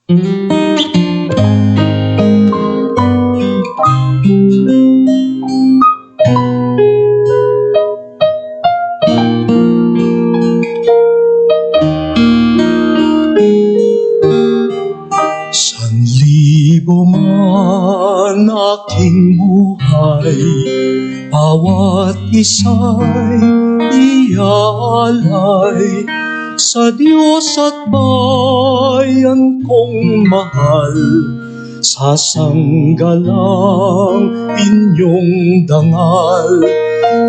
Sanlibo man aking buhay, bawat isa'y iaalay sa Diyos at bayan kong mahal. Sasanggalang inyong dangal,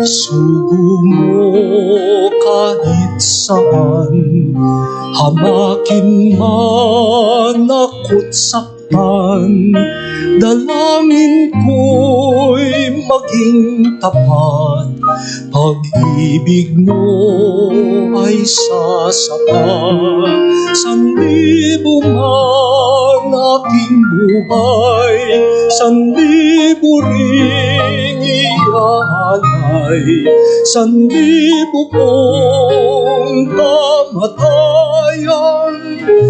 isugo mo kahit saan. Hamakin man ako't saktan, dalangin ko'y maging tapat. Pag-ibig mo ay sasapat. Sanlibo man aking buhay, sanlibo ring iaalay, sanlibo kong kamatayan,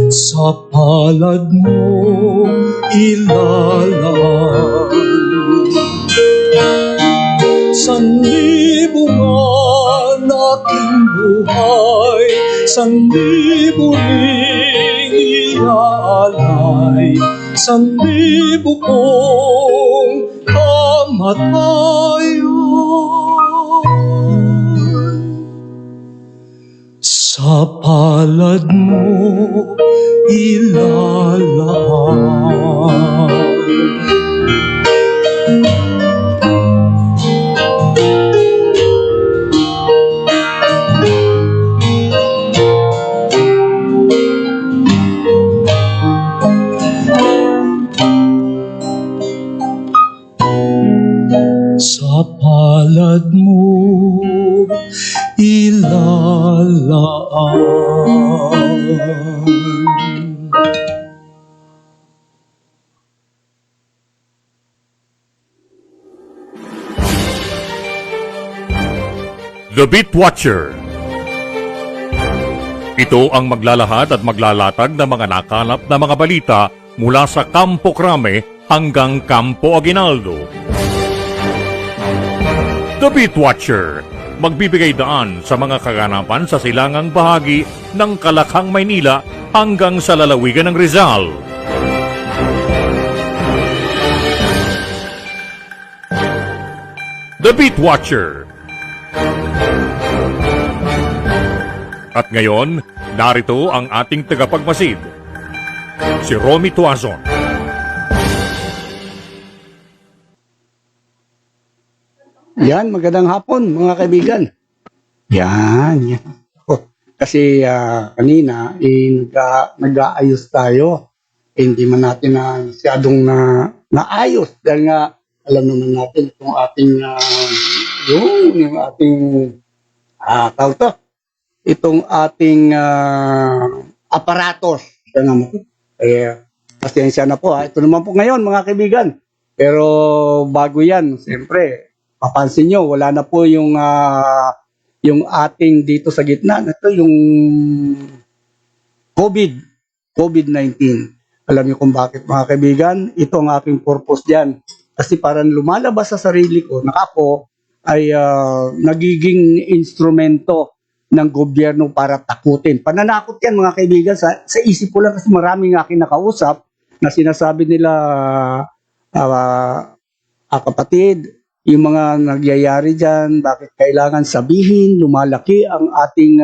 sa palad mo ilalaan. Sanlibo man aking buhay, sanlibo ring iaalay, sanlibo kong kamatayan, sa palad mo ilalaan. Sa palad mo ilalaan. The Beat Watcher. Ito ang maglalahad at maglalatag ng mga nakalap na mga balita mula sa Campo Crame hanggang Campo Aguinaldo. The Beat Watcher, magbibigay daan sa mga kaganapan sa silangang bahagi ng Kalakhang, Maynila hanggang sa lalawigan ng Rizal. The Beat Watcher. At ngayon, narito ang ating tagapagmasid, si Romy Tuazon. Yan, magandang hapon mga kaibigan. Yan. Kasi kanina, nag-aayos tayo. Hindi man natin na masyadong naayos. Dahil nga, alam naman natin itong ating, yung ating, itong ating aparatos. Kaya, pasensya na po. Ito naman po ngayon mga kaibigan. Pero bago yan, siyempre, papansin nyo, wala na po yung ating dito sa gitna. Ito yung COVID-19. Alam niyo kung bakit mga kaibigan? Ito ang aking purpose dyan. Kasi parang lumalabas sa sarili ko na ako ay nagiging instrumento ng gobyerno para takutin. Pananakot yan mga kaibigan. Sa isip ko lang kasi maraming aking nakausap na sinasabi nila, kapatid, yung mga nagyayari dyan, bakit kailangan sabihin, lumalaki ang ating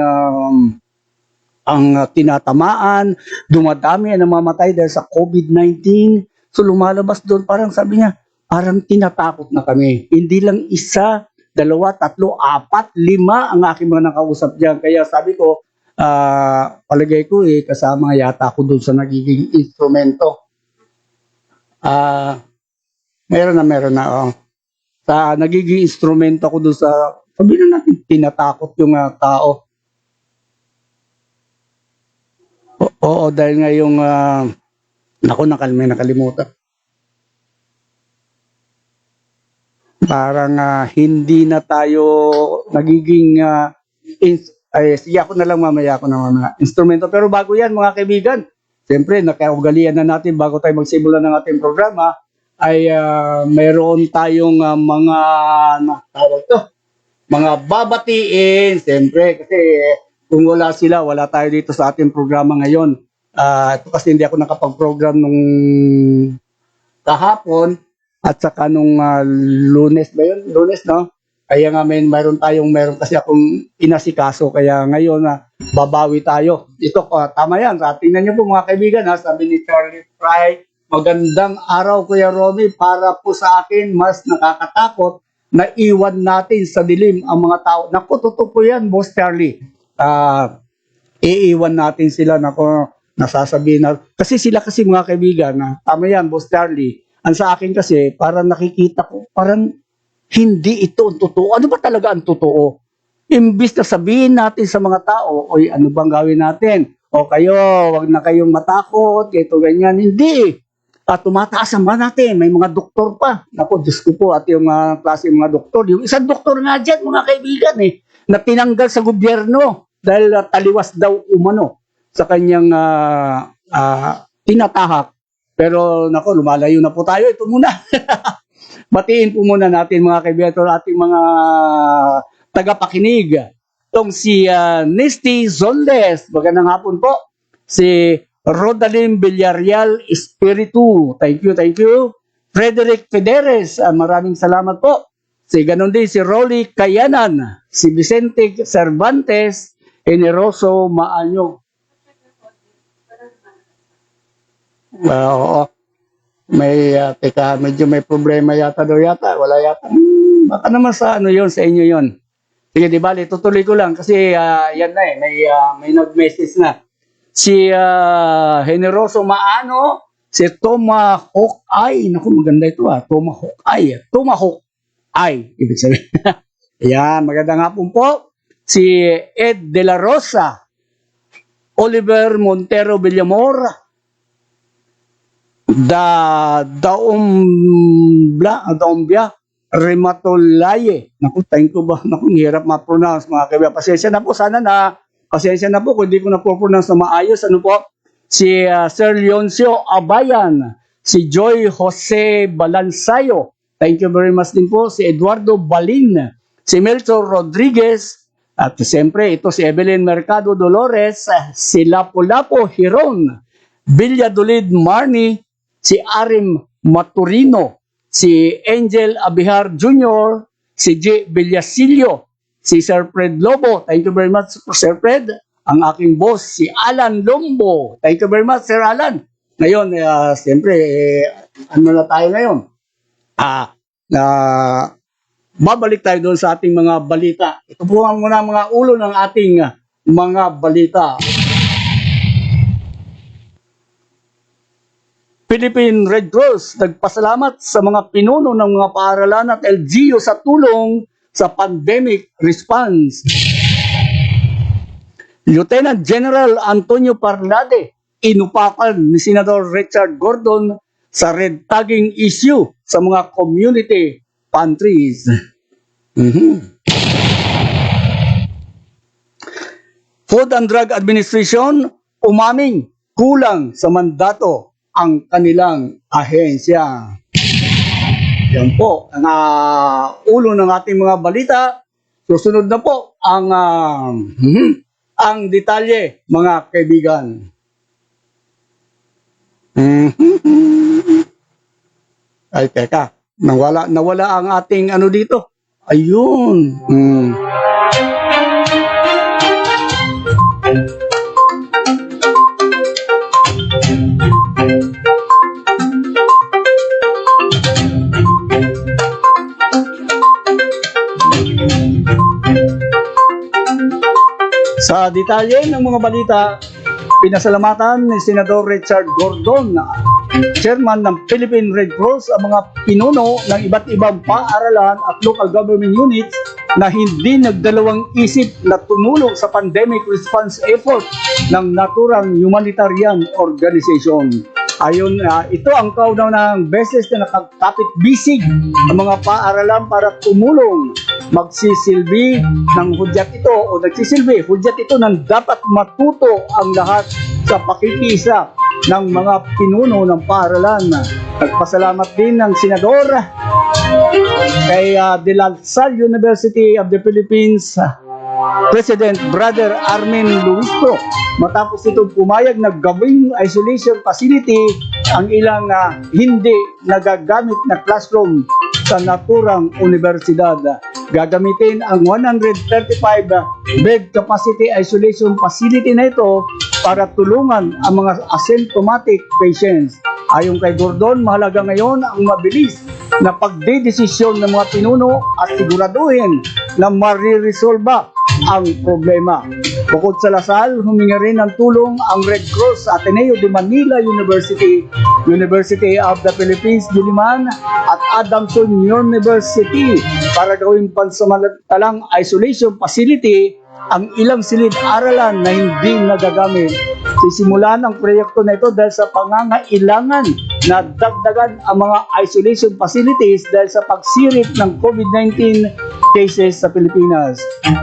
tinatamaan, dumadami ang namamatay dahil sa COVID-19. So lumalabas doon, parang sabi niya, parang tinatakot na kami. Hindi lang isa, dalawa, tatlo, apat, lima ang aking mga nakausap dyan. Kaya sabi ko, palagay ko kasama yata ako doon sa nagiging instrumento. Meron na. Sa nagiging instrumento ko doon sa, sabi na natin, tinatakot yung tao. Oo, dahil nga yung, may nakalimutan. Parang hindi na tayo nagiging, sige ako na lang mamaya, instrumento. Pero bago yan mga kaibigan, siyempre, nakaugalian na natin bago tayo magsimula ng ating programa, ay mayroon tayong tawag to, mga babatiin, siyempre, kasi kung wala sila, wala tayo dito sa ating programa ngayon. Ito kasi hindi ako nakapag-program nung kahapon at saka nung Lunes ba yun? Lunes, no? Kaya nga meron kasi akong inasikaso, kaya ngayon babawi tayo. Ito, tama yan. Tingnan niyo po mga kaibigan, sabi ni Charlie Fry, magandang araw Kuya Romy, para po sa akin mas nakakatakot na iwan natin sa dilim ang mga tao. Naku, totoo po yan, Boss Charlie. Iiwan natin sila, naku, nasasabihin na. Kasi sila kasi mga kaibigan, tama yan, Boss Charlie. Ang sa akin kasi, parang nakikita ko, parang hindi ito ang totoo. Ano ba talaga ang totoo? Imbis na sabihin natin sa mga tao, oy, ano bang gawin natin? O kayo, wag na kayong matakot, ito ganyan. Hindi. At tumataas ang mga natin. May mga doktor pa. Naku, Diyos ko po, at yung klase mga doktor. Yung isang doktor nga dyan, mga kaibigan, na tinanggal sa gobyerno dahil taliwas daw umano sa kanyang tinatahak. Pero naku, lumalayo na po tayo. Ito muna. Batiin po muna natin mga kaibigan, ating mga tagapakinig. Itong si Nisty Zondes, magandang hapon po. Si Rodalim Villarreal Espiritu, thank you. Frederick Federes, maraming salamat po. Ganon din si Rolly Kayanan, si Vicente Cervantes, Generoso Maanyo. Oo. Medyo may problema yata daw yata. Wala yata. Baka naman sa sa inyo yon. Sige, di bali, tutuloy ko lang kasi yan na may nag-message na. Si Generoso Maano, si Tomahawk Ay. Naku, maganda ito Tomahawk Ay. Tomahawk Ay, ibig sabihin. Yan, maganda nga po. Si Ed De La Rosa, Oliver Montero Villamor, Daumbia Rematolaye. Naku, thank you ba? Naku, hirap ma-pronounce mga kaibigan. Pasensya na po kung hindi ko na-pronounce na maayos. Ano po? Si Sir Leoncio Abayan, si Joy Jose Balansayo. Thank you very much din po. Si Eduardo Balin, si Melchor Rodriguez, at siyempre ito si Evelyn Mercado Dolores, si Lapu-Lapu Hiron, Villadolid Marni, si Arim Maturino, si Angel Abihar Jr., si J. Villasilio, si Sir Fred Lobo. Thank you very much, Sir Fred. Ang aking boss, si Alan Lombo. Thank you very much, Sir Alan. Ngayon, siyempre, ano na tayo ngayon? Babalik tayo doon sa ating mga balita. Ito po muna mga ulo ng ating mga balita. Philippine Red Cross nagpasalamat sa mga pinuno ng mga paaralan at LGU sa tulong sa pandemic response. Lieutenant General Antonio Parlade, inupakan ni Senador Richard Gordon sa red tagging issue sa mga community pantries. Food and Drug Administration umaming kulang sa mandato ang kanilang ahensya. Yan po ang ulo ng ating mga balita. Susunod na po ang detalye, mga kaibigan. Ay, teka. Nawala ang ating ano dito. Ayun. Sa detalye ng mga balita, pinasalamatan ni Senador Richard Gordon, chairman ng Philippine Red Cross, ang mga pinuno ng iba't ibang paaralan at local government units na hindi nagdalawang isip na tumulong sa pandemic response effort ng naturang humanitarian organization. Ayon, ito ang kauna-unahang beses na nakakapit-bisig ang mga paaralan para tumulong. Magsisilbi ng hudyat ito hudyat ito ng dapat matuto ang lahat sa pakikisa ng mga pinuno ng paaralan. Nagpasalamat din ng senador kay De La Salle University of the Philippines President Brother Armin Luistro matapos itong pumayag na gawing isolation facility ang ilang hindi nagagamit na classroom sa naturang universidad. Gagamitin ang 135 bed capacity isolation facility na ito para tulungan ang mga asymptomatic patients. Ayon kay Gordon, mahalaga ngayon ang mabilis na pagdedesisyon ng mga pinuno at siguraduhin na mariresolba ang problema. Bukod sa Lasal, huminga rin ng tulong ang Red Cross Ateneo de Manila University, University of the Philippines, Diliman at Adamson University para gawing pansamantalang isolation facility ang ilang silid-aralan na hindi nagagamit. Sisimulan ang proyekto na ito dahil sa pangangailangan na dagdagan ang mga isolation facilities dahil sa pagsirit ng COVID-19 cases sa Pilipinas.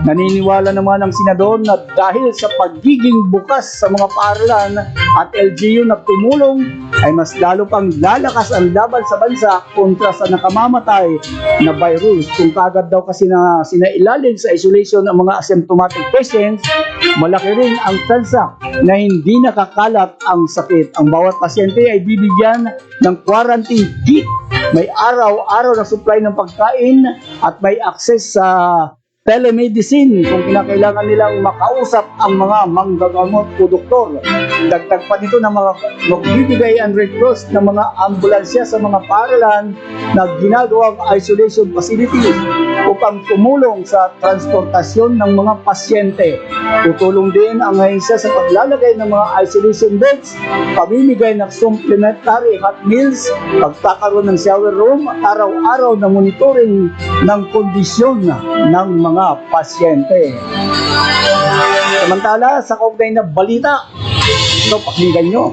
Naniniwala naman ang senador na dahil sa pagiging bukas sa mga paaralan at LGU na tumulong ay mas lalo pang lalakas ang laban sa bansa kontra sa nakamamatay na virus. Kung kagad daw kasi na sinailalim sa isolation ang mga asymptomatic patients, malaki rin ang tsansa na hindi nakakalat ang sakit. Ang bawat pasyente ay bibigyan ng quarantine kit. May araw-araw na supply ng pagkain at may access sa telemedicine kung kinakailangan nilang makausap ang mga manggagamot o doktor. Dagdag pa dito na magbibigay ang Red Cross ng mga ambulansya sa mga paaralan na ginagawang isolation facilities upang tumulong sa transportasyon ng mga pasyente. Tutulong din ang ahensya sa paglalagay ng mga isolation beds, pamimigay ng supplementary hot meals, pagkakaroon ng shower room at araw-araw na monitoring ng kondisyon ng mga pasyente. Samantala, sa kaugnay na balita, ito pakinggan nyo.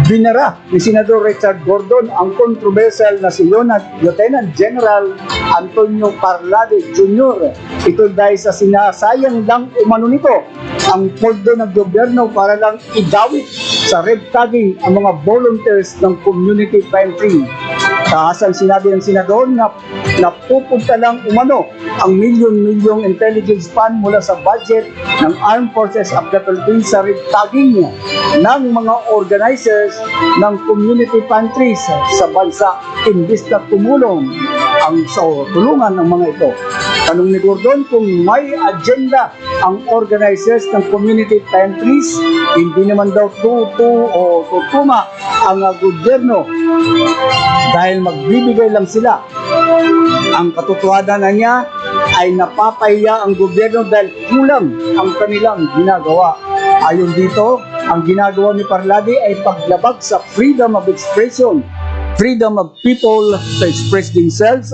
Binara ni Senador Richard Gordon ang controversial na si Lieutenant General Antonio Parlade Jr. Ito dahil sa sinasayang lang umano nito ang pondo ng gobyerno para lang idawit sa red tagging ang mga volunteers ng community pantry. Tahasan sinabi ng senador na napupunta lang umano ang milyon-milyong intelligence fund mula sa budget ng Armed Forces of the Philippines sa red tagging ng mga organizers ng community pantries sa bansa imbis na tumulong ang tulungan ng mga ito. Tanong ni Gordon kung may agenda ang organizers ng community pantries, hindi naman daw tutuma ang gobyerno dahil magbibigay lang sila. Ang katotohanan na niya ay napapahiya ang gobyerno dahil kulang ang kanilang ginagawa. Ayon dito, ang ginagawa ni Parlade ay paglabag sa freedom of expression, freedom of people to express themselves,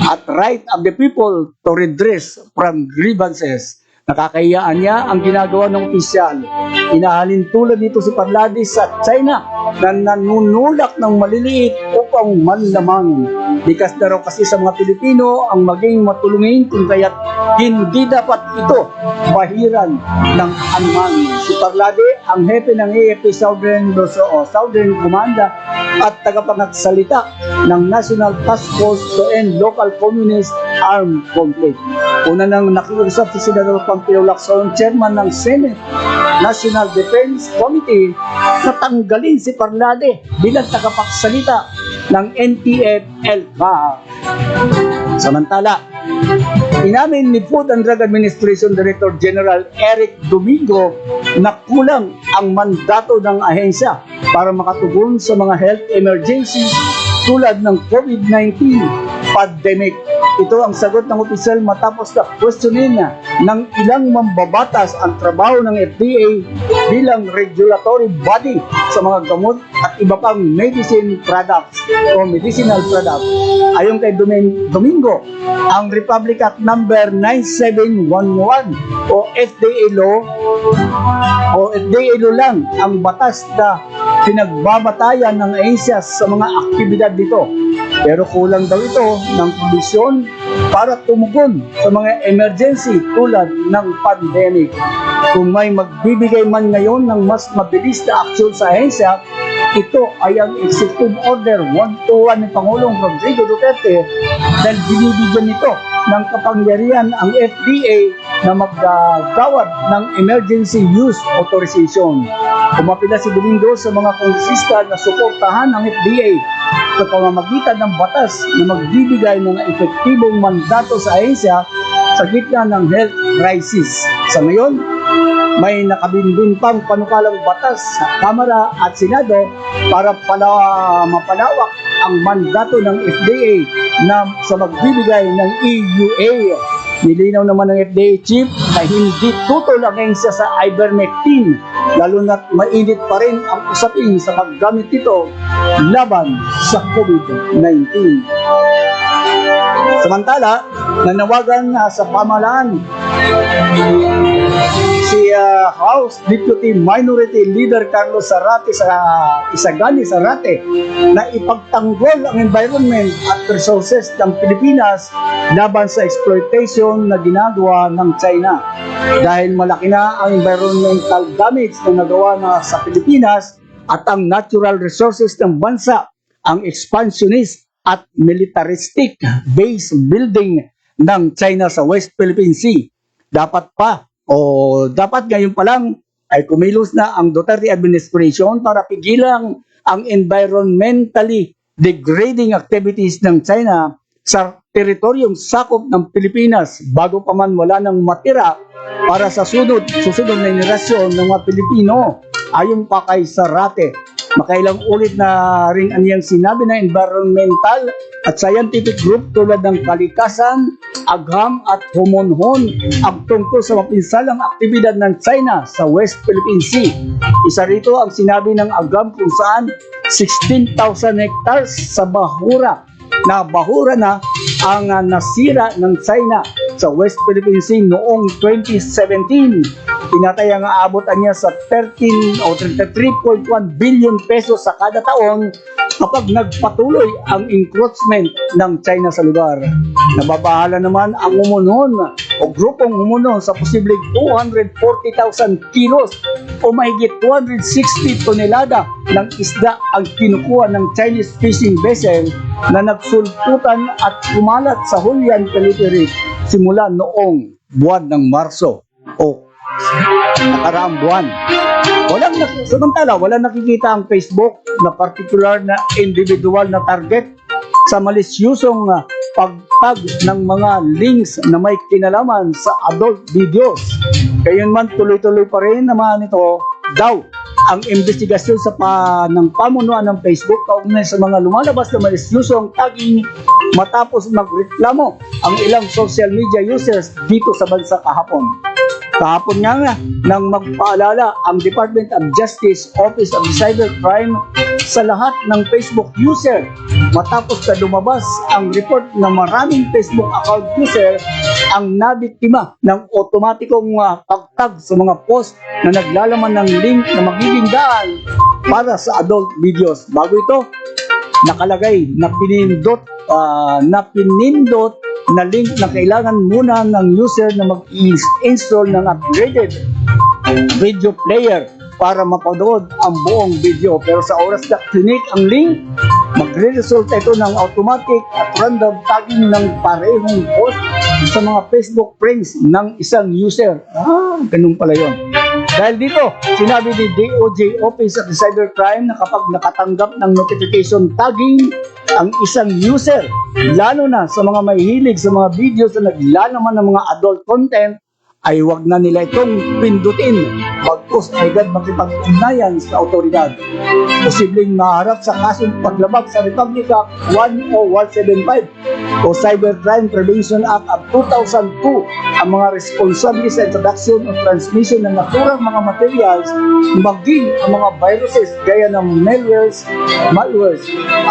at right of the people to redress from grievances. Nakakahiyaan niya ang ginagawa ng opisyal. Inahalin tulad dito si Parlade sa China na nanunulak ng maliliit upang manlamang. Likas na raw kasi sa mga Pilipino ang maging matulungin kung kaya't hindi dapat ito bahiran ng anuman. Si Parlade ang hepe ng AFP Southern Command at tagapagsalita ng National Task Force to End Local Communist Armed Conflict. Una nang nakiusap si Senador Pampilo Lacson, chairman ng Senate National Defense Committee, na tanggalin si Parlade bilang tagapagsalita ng NTF-ELCA. Samantala, inamin ni Food and Drug Administration Director General Eric Domingo na kulang ang mandato ng ahensya para makatugon sa mga health emergencies tulad ng COVID-19 pandemic. Ito ang sagot ng opisyal matapos na questionin ng ilang mambabatas ang trabaho ng FDA bilang regulatory body sa mga gamot at iba pang medicine products o medicinal products. Ayon kay Domingo, ang Republic Act number 9711 o FDA law lang ang batas na pinagbabatayan ng ahensya sa mga aktibidad dito. Pero kulang daw ito ng provisyon para tumugon sa mga emergency tulad ng pandemic. Kung may magbibigay man ngayon ng mas mabilis na aksyon sa ahensya, ito ay ang Executive Order 121 ng Pangulong Rodrigo Duterte dahil binibigyan nito ng kapangyarihan ang FDA na maggawad ng Emergency Use Authorization. Umapila si Domingo sa mga kongresista na suportahan ang FDA sa pamamagitan ng batas na magbibigay ng epektibong mandato sa ahensya sa gitna ng health crisis. Sa ngayon, may nakabindun pang panukalang batas sa Kamara at Senado para mapalawak ang mandato ng FDA na sa magbibigay ng EUA. Nilinaw naman ng FDA chief na hindi tutol ang ahensya sa ivermectin, lalo na't mainit pa rin ang usapin sa paggamit nito laban sa COVID-19. Samantala, nanawagan sa pamahalaan si House Deputy Minority Leader Carlos Zarate sa Isagani Zarate na ipagtanggol ang environment at resources ng Pilipinas laban sa exploitation na ginagawa ng China. Dahil malaki na ang environmental damage na nagawa na sa Pilipinas at ang natural resources ng bansa, ang expansionist at militaristic base building ng China sa West Philippine Sea. Dapat ngayon pa lang ay kumilos na ang Duterte administration para pigilan ang environmentally degrading activities ng China sa teritoryong sakop ng Pilipinas bago pa man wala nang matira para sa susunod na henerasyon ng mga Pilipino. Ayon pa kay Zarate, makailang ulit na rin aniyang sinabi na environmental at scientific group tulad ng Kalikasan, Agham at Homonhon ang tungkol sa mapinsalang aktibidad ng China sa West Philippine Sea. Isa rito ang sinabi ng Agham kung saan 16,000 hectares sa bahura na ang nasira ng China sa West Philippine Sea noong 2017. Tinatayang aabotan niya sa 33.1 billion pesos sa kada taon kapag nagpatuloy ang encroachment ng China sa lugar. Nababahala naman ang Homonhon o grupong Homonhon sa posibleng 240,000 kilos o mahigit 260 tonelada ng isda ang kinukuha ng Chinese fishing vessel na nagsulputan at kumalat sa Hulian Territory simula noong buwan ng Marso o nakaraang buwan. Samantala, walang nakikita ang Facebook na particular na individual na target sa malisyusong pagtag ng mga links na may kinalaman sa adult videos. Gayunman, tuloy-tuloy pa rin naman ito daw ang investigasyon ng pamunuan ng Facebook kaugnay sa mga lumalabas na malisyusong tagging matapos magreklamo ang ilang social media users dito sa bansa kahapon. Kahapon nga nang magpaalala ang Department of Justice Office of Cybercrime sa lahat ng Facebook user matapos na lumabas ang report na maraming Facebook account user ang nabiktima ng otomatikong pagtag sa mga post na naglalaman ng link na magiging daan para sa adult videos. Bago ito, nakalagay na pinindot na link na kailangan muna ng user na mag-install ng upgraded video player para mapanood ang buong video. Pero sa oras na click ang link, magre-result ito ng automatic at random tagging ng parehong post sa mga Facebook friends ng isang user. Ganun pala yun. Dahil dito, sinabi ni DOJ Office of Cybercrime na kapag nakatanggap ng notification tagging ang isang user, lalo na sa mga mahihilig sa mga videos na naglalaman ng mga adult content, ay wag na nila itong pindutin bagkus agad makipag-ugnayan sa autoridad. Posibleng maharap sa kasong paglabag sa Republic Act 10175 o Cybercrime Prevention Act of 2002 ang mga responsable sa introduction o transmission ng naturang mga materials, maging ang mga viruses gaya ng malwares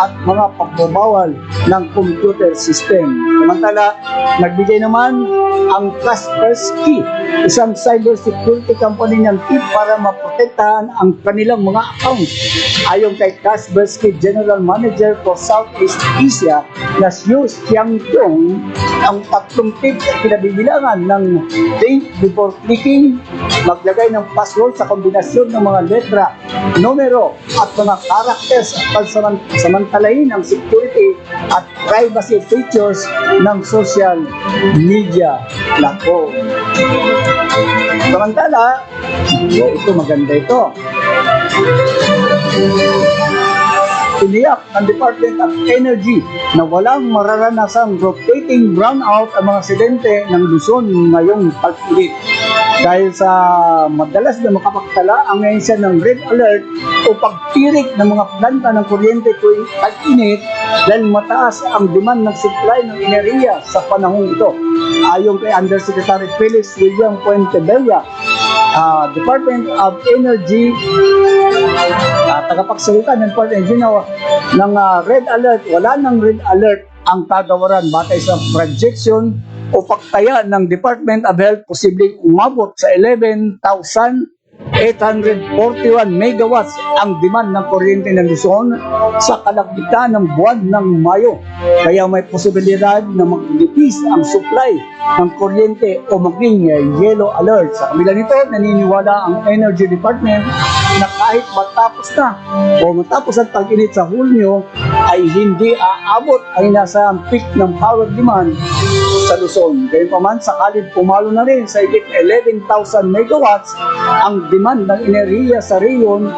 at mga pagbabawal ng computer system. Samantala, nagbigay naman ang Kaspersky, isang cybersecurity company ng incentive para maprotektahan ang kanilang mga accounts. Ayon kay Kaspersky General Manager for Southeast Asia na Xu Xiangdong, ang tatlong tips ay kinabibilangan ng think before clicking, maglagay ng password sa kombinasyon ng mga letra, numero at mga characters at pansamantalahin ang security at privacy features ng social media. Nako. Samantala, ito maganda ito. Tiniyak ng Department of Energy na walang mararanasang rotating brownout ang mga residente ng Luzon ngayong tag-init. Dahil sa madalas na makapagtala ang ahensya ng red alert o pagtirik ng mga planta ng kuryente tuwing tag-init dahil mataas ang demand ng supply ng enerhiya sa panahong ito. Ayon kay Undersecretary Felix William Puentebella, Department of Energy, tagapagsalita ng Department of Energy ng red alert, wala ng red alert ang kagawaran batay sa projection o pagtaya ng Department of Health, posibleng umabot sa 11,841 megawatts ang demand ng kuryente ng Luzon sa kalagitnaan ng buwan ng Mayo. Kaya may posibilidad na magnipis ang supply ng kuryente o maging yellow alert. Sa kabila nito, naniniwala ang Energy Department na kahit matapos na o matapos ang tag-init sa Hulyo ay hindi aabot ay nasa peak ng power demand sa Luzon. Gayunpaman, sakaling pumalo na rin sa higit 11,000 megawatts ang demand ng enerhiya sa rehiyon,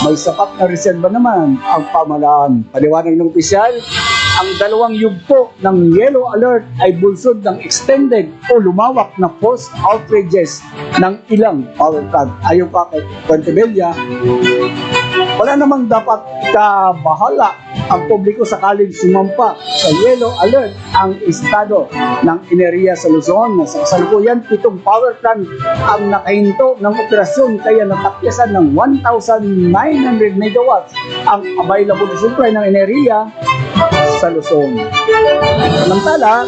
may sapat na reserba naman ang pamahalaan. Paliwanag ng opisyal, ang dalawang yugto ng yellow alert ay bulsod ng extended o lumawak na force outages ng ilang power plant. Ayon pa kay Puentebella, wala namang dapat ikabahala ang publiko sakaling sumampa sa yellow alert ang estado ng enerhiya sa Luzon. Sa kasalukuyan, 7 power plant ang nakahinto ng operasyon kaya natakyasan ng 1,900 megawatts ang available supply ng enerhiya sa Luzon. Samantala,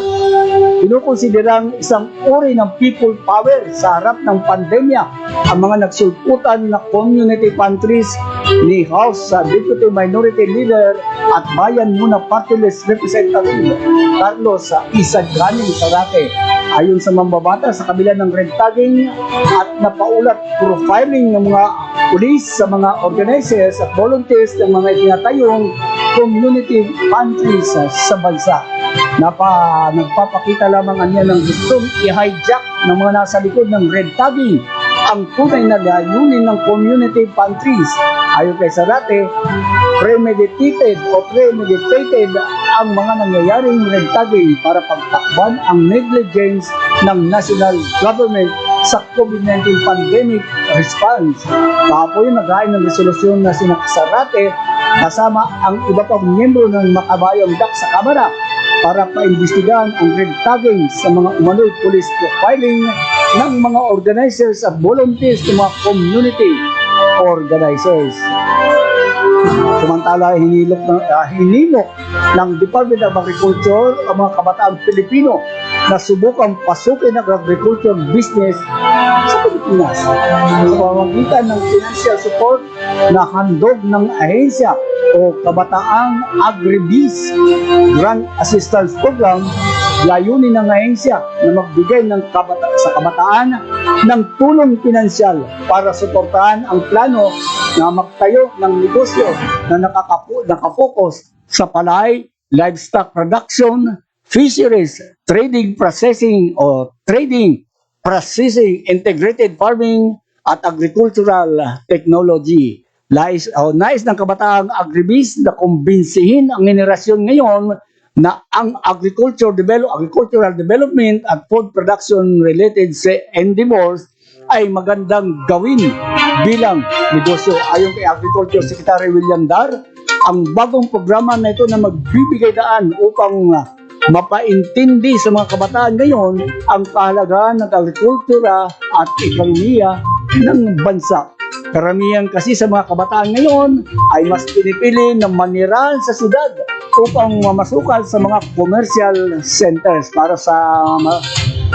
kinukonsiderang isang uri ng people power sa harap ng pandemya ang mga nagsulputan na community pantries ni House Deputy Minority Leader at Bayan Muna Party List Representative Carlos Isag Ganing Sarate. Ayon sa mambabata, sa kabila ng red tagging at napaulat profiling ng mga pulis sa mga organizers at volunteers ng mga itinatayong community pantries sa bansa. Nagpapakita lamang niya ng gustong i-hijack ng mga nasa likod ng red tagging ang tunay na layunin ng community pantries. Ayon kay Sarate, premeditated ang mga nangyayaring red tagging para pagtakban ang negligence ng national government sa COVID-19 pandemic response. Kahapon naghain ng resolusyon na sina Sarate kasama ang iba pang miyembro ng Makabayang DAC sa Kamara para paimbestigahan ang red tagging sa mga umano'y police profiling ng mga organizers at volunteers ng mga community organizers. Samantala, hinimok ng Department of Agriculture ang mga kabataang Pilipino na subukang pasukin ang agriculture business sa Pilipinas sa pamamagitan ng financial support na handog ng ahensya o Kabataang Agribiz Grant Assistance Program. Layunin ng ahensya na magbigay sa kabataan ng tulong pinansyal para suportahan ang plano na magtayo ng negosyo na nakapokus sa palay, livestock production, fisheries, trading, integrated farming, at agricultural technology. Nais ng Kabataang Agribiz na kumbinsihin ang henerasyon ngayon na ang agricultural development at food production related endeavors ay magandang gawin bilang negosyo. Ayon kay Agriculture Secretary William Dar, ang bagong programa na ito na magbibigay daan upang mapaintindi sa mga kabataan ngayon ang kahalagahan ng agrikultura at ekonomiya ng bansa. Karamihan kasi sa mga kabataan ngayon ay mas pinipili na manirahan sa syudad upang mamasukan sa mga commercial centers para sa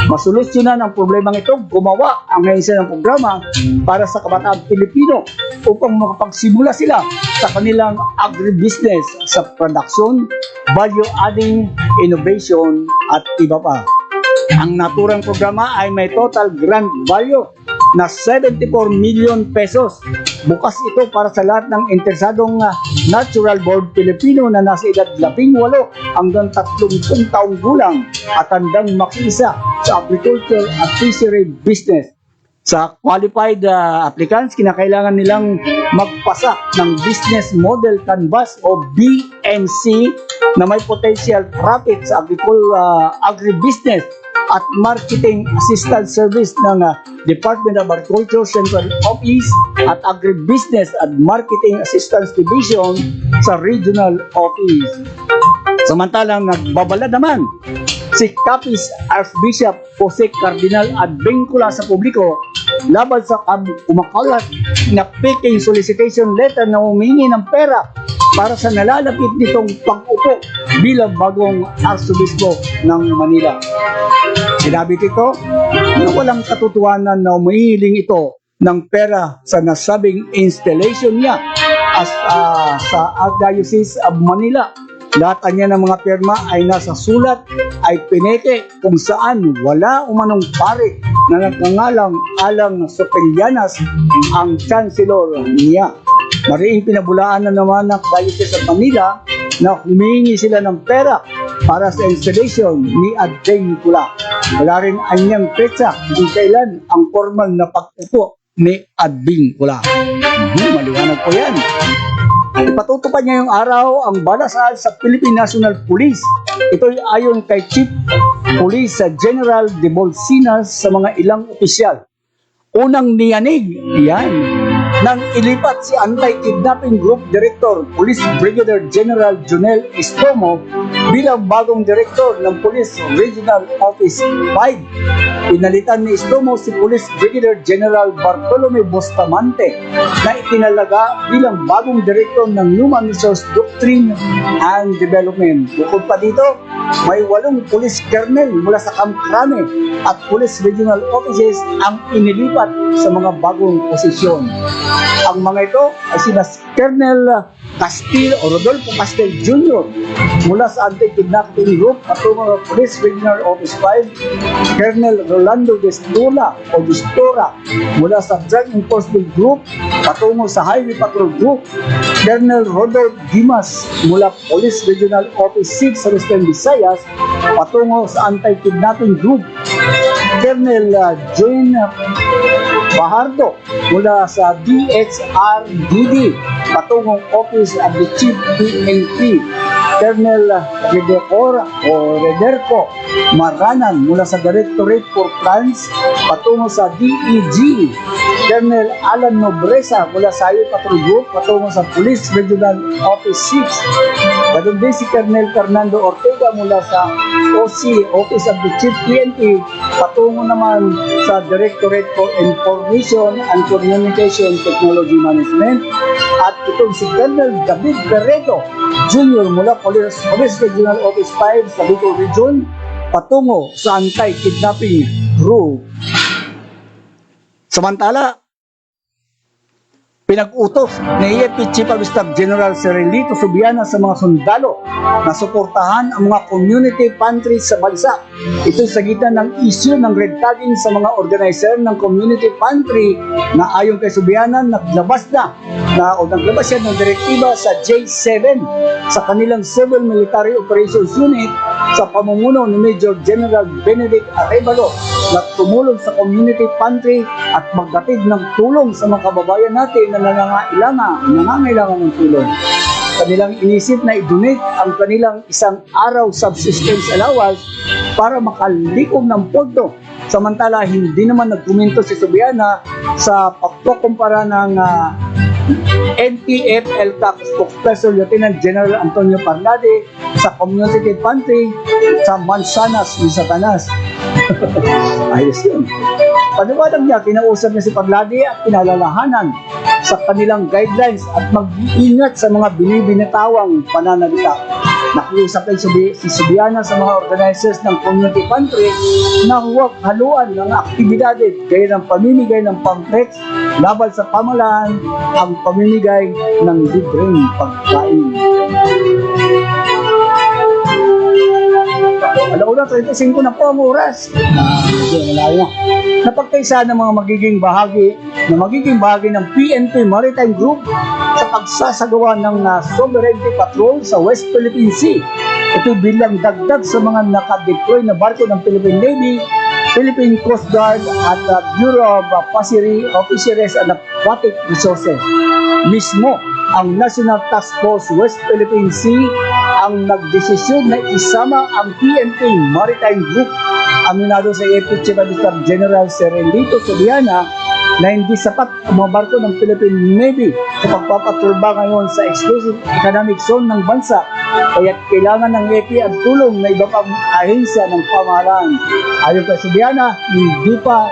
masolusyonan ang problemang ito, gumawa ang ngayon ng programa para sa kabataan Pilipino upang makapagsimula sila sa kanilang agribusiness sa production, value adding, innovation at iba pa. Ang naturang programa ay may total grant value na 74 million pesos. Bukas ito para sa lahat ng interesadong natural born Pilipino na nasa edad 18 hanggang 30 taong gulang at handang makisa sa agriculture at fishery business. Sa qualified applicants, kinakailangan nilang magpasa ng Business Model Canvas o BMC na may potential profit sa agribusiness at Marketing Assistance Service ng Department of Agriculture Central Office at Agribusiness at Marketing Assistance Division sa Regional Office. Samantalang nagbabala naman si Capiz Archbishop Jose Cardinal Advincula sa publiko laban sa kumakalat na faking solicitation letter na humingi ng pera para sa nalalapit nitong pag-upo bilang bagong Arsobispo ng Manila. Sinabi dito na walang katotohanan na umihiling ito ng pera sa nasabing installation niya sa Archdiocese of Manila. Lahat niya ng mga pirma ay nasa sulat ay pineke kung saan wala umanong pare na nagngangalang Alang Sopelianas ang chancellor niya. Mariing pinabulaan na naman ng Diocese of Manila na humingi sila ng pera para sa installation ni Advincula. Wala rin anyang petsa kung kailan ang formal na pag-upo ni Advincula. Maliwanag po yan. Ipatutupad niya yung araw ang balasahan sa Philippine National Police. Ito ay ayon kay Chief Police General de Bolsinas sa mga ilang opisyal. Unang niyanig, yan, nang ilipat si Anti-Kidnapping Group Director Police Brigadier General Jonel Estomo bilang bagong Director ng Police Regional Office 5. Pinalitan ni Estomo si Police Brigadier General Bartolome Bustamante na itinalaga bilang bagong Director ng Human Resource Doctrine and Development. Bukod pa dito, may 8 Police Colonel mula sa Camp Crame at Police Regional Offices ang inilipat sa mga bagong posisyon. Ang mga ito ay sina Colonel Castillo o Rodolfo Castel Jr. mula sa Anti-Kidnapping Group patungo sa Police Regional Office 5, Colonel Rolando Destura o Destora mula sa Drug Enforcement Group patungo sa Highway Patrol Group, Colonel Rodolfo Dimas mula Police Regional Office 6 sa Western Visayas patungo sa Anti-Kidnapping Group, Colonel Joan Bahardo mula sa DHRDD patungong Office of the Chief PNP, Colonel Rederco Maranan mula sa Directorate for Plans patungo sa DEG, Colonel Alan Nobresa mula sa Highway Patrol Group patungo sa Police Regional Office 6. Ganun din si Colonel Fernando Ortega mula sa OC, Office of the Chief PNP patungo naman sa Directorate for Information and Communication Technology Management. At itong si Colonel David Berredo Jr. mula Police Regional Office 5 sa Bicol Region patungo sa Anti-Kidnapping Group. Samantala, pinag-utos ni EFP Chief of Staff General Serelito Subiana sa mga sundalo na suportahan ang mga community pantries sa bansa. Ito sa gitna ng issue ng red tagging sa mga organizer ng community pantry na ayon kay Subiana naglabas siya ng direktiba sa J7 sa kanilang Civil Military Operations Unit sa pamumuno ni Major General Benedict Arevalo na tumulong sa community pantry at maghatid ng tulong sa mga kababayan natin na nangangailangan ng tulong. Kanilang inisip na i-donate ang kanilang isang araw subsistence allowance para makalikom ng pondo. Samantala, hindi naman nagkomento si Subiana sa pagkukumpara ng NTF LCAC spokesperson Lieutenant General Antonio Parlade sa community pantry sa Mansanas ni Satanas. Ayos yun. Paniwalag niya, kinausap niya si Parlade at pinalalahanan sa kanilang guidelines at mag-iingat sa mga binibinatawang pananalita. Nakiusap kay si Subiana sa mga organizers ng community pantry na huwag haluan ng aktibidades gaya ng pamimigay ng pamphlets laban sa pamahalaan ang pamimigay ng libreng pagkain. Alauna 35 na po ang oras. Napagkaisa ng mga magiging bahagi ng PNP Maritime Group sa pagsasagawa ng sovereignty patrol sa West Philippine Sea. Ito bilang dagdag sa mga nakadeploy na barko ng Philippine Navy, Philippine Coast Guard at Bureau of Fisheries and Aquatic Resources. Mismo ang National Task Force West Philippine Sea ang nagdesisyon na isama ang PNP Maritime Group. Aminado sa AFP Chief of Staff General Serendito Subiana na hindi sapat ang mga barko ng Philippine Navy sa pagpapatrolba ngayon sa exclusive economic zone ng bansa. Kaya kailangan ng AFP ang tulong ng iba pang ahensya ng pamahalaan. Ayon kay Subiana, hindi pa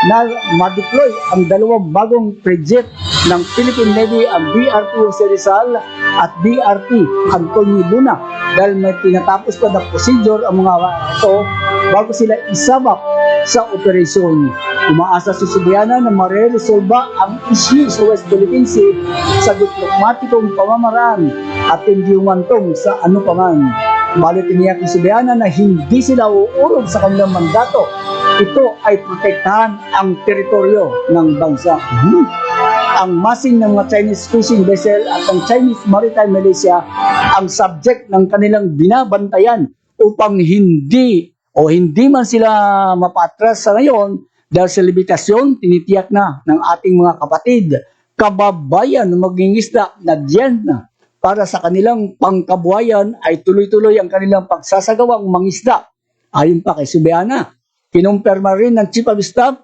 na ma-deploy ang dalawang bagong frigate ng Philippine Navy, ang BRP Jose Rizal at BRP Antonio Luna, dahil may tinatapos pa na procedure ang mga ito bago sila isabak sa operasyon. Umaasa si Subiana na mareresolba ang issue sa West Philippine Sea sa diplomatikong pamamaraan at hindi umantong sa anupaman. Balit tiniyak ni Subiana na hindi sila uurog sa kanilang mandato. Ito ay protektahan ang teritoryo ng bansa. Ang masing ng mga Chinese fishing vessel at ang Chinese Maritime Militia ang subject ng kanilang binabantayan upang hindi man sila mapatras sa ngayon dahil sa limitasyon tinitiyak na ng ating mga kapatid, kababayan na magingisda na diyan na para sa kanilang pangkabuhayan ay tuloy-tuloy ang kanilang pagsasagawang mangisda. Ayon pa kay Subiana, kinumpirma rin ng Chief of Staff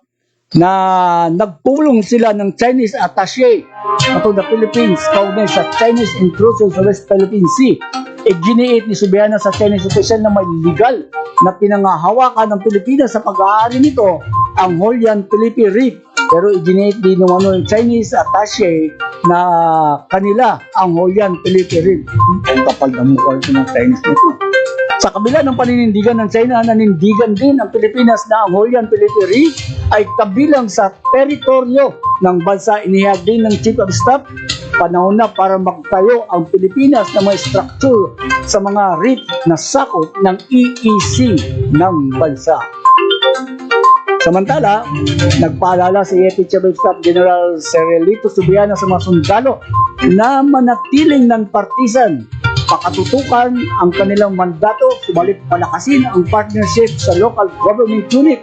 na nagpulong sila ng Chinese attaché at the Philippines kaugnay sa Chinese intrusion sa West Philippine Sea. Iginiit ni Subiana sa Chinese official na may legal na pinangahawakan ng Pilipinas sa pag-aari nito ang Holian Philippine Reef. Pero iginiit din ng Chinese attaché na kanila ang Holian Philippine Reef. Ang kapal na mukha ito ng Chinese nito. Sa kabila ng paninindigan ng China, nanindigan din ang Pilipinas na ang Holian Philippine Reef ay kabilang sa teritoryo ng bansa. Inihag din ng Chief of Staff, panahon na para magtayo ang Pilipinas na may structure sa mga reef na sakop ng EEC ng bansa. Samantala, nagpaalala si AFP Chief of Staff General Serelito Subiana sa mga sundalo na manatiling non-partisan, pakatutukan ang kanilang mandato, subalit palakasin ang partnership sa local government unit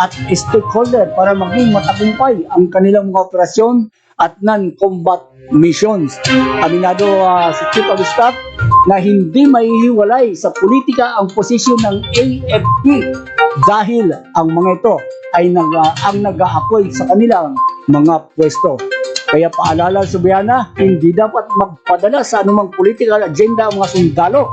at stakeholder para maging matagumpay ang kanilang mga operasyon at non-combat missions. Aminado si Chief of Staff na hindi maihiwalay sa politika ang posisyon ng AFP dahil ang mga ito ay nag-a-appoint sa kanilang mga pwesto. Kaya paalala Subiana, hindi dapat magpadala sa anumang political agenda ang mga sundalo.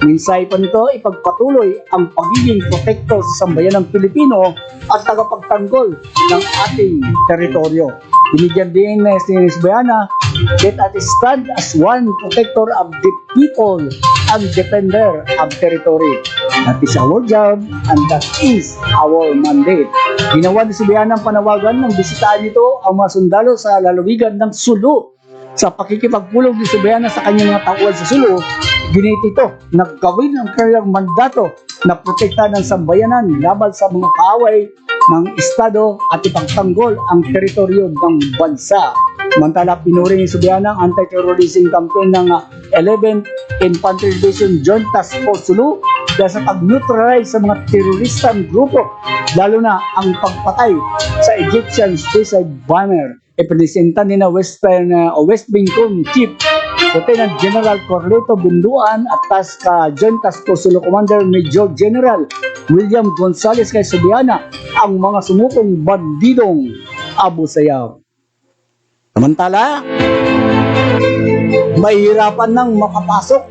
Minsay pa nito, ipagpatuloy ang pagiging protector sa sambayanang Pilipino at tagapagtanggol ng ating teritoryo. Binigyan din si Subiana that at stand as one protector of the people and defender of territory. That is our job and that is our mandate. Ginawa ni Subiana ang panawagan ng bisitahin nito ang mga sundalo sa lalawigan ng Sulu. Sa pakikipagpulong ni Subiana sa kanyang mga tauhan sa Sulu, ginit ito na gawin ang kanilang mandato na protektahan ng sambayanan laban sa mga kaaway ng Estado at ipagtanggol ang teritoryo ng bansa. Samantala, pinuri ni Subiana ang anti-terrorism campaign ng 11th Infantry Division Joint Task Force Sulu dahil sa pag-neutralize sa mga teroristang grupo, lalo na ang pagpatay sa Egyptian suicide bomber. Ipresenta ni na West Bingkong Chief Lieutenant General Corleto Binduan at Joint Task Force Sulu Commander Major General William Gonzales kay Subiana ang mga sumukong bandidong Abu Sayyaf. Samantala, mahihirapan nang makapasok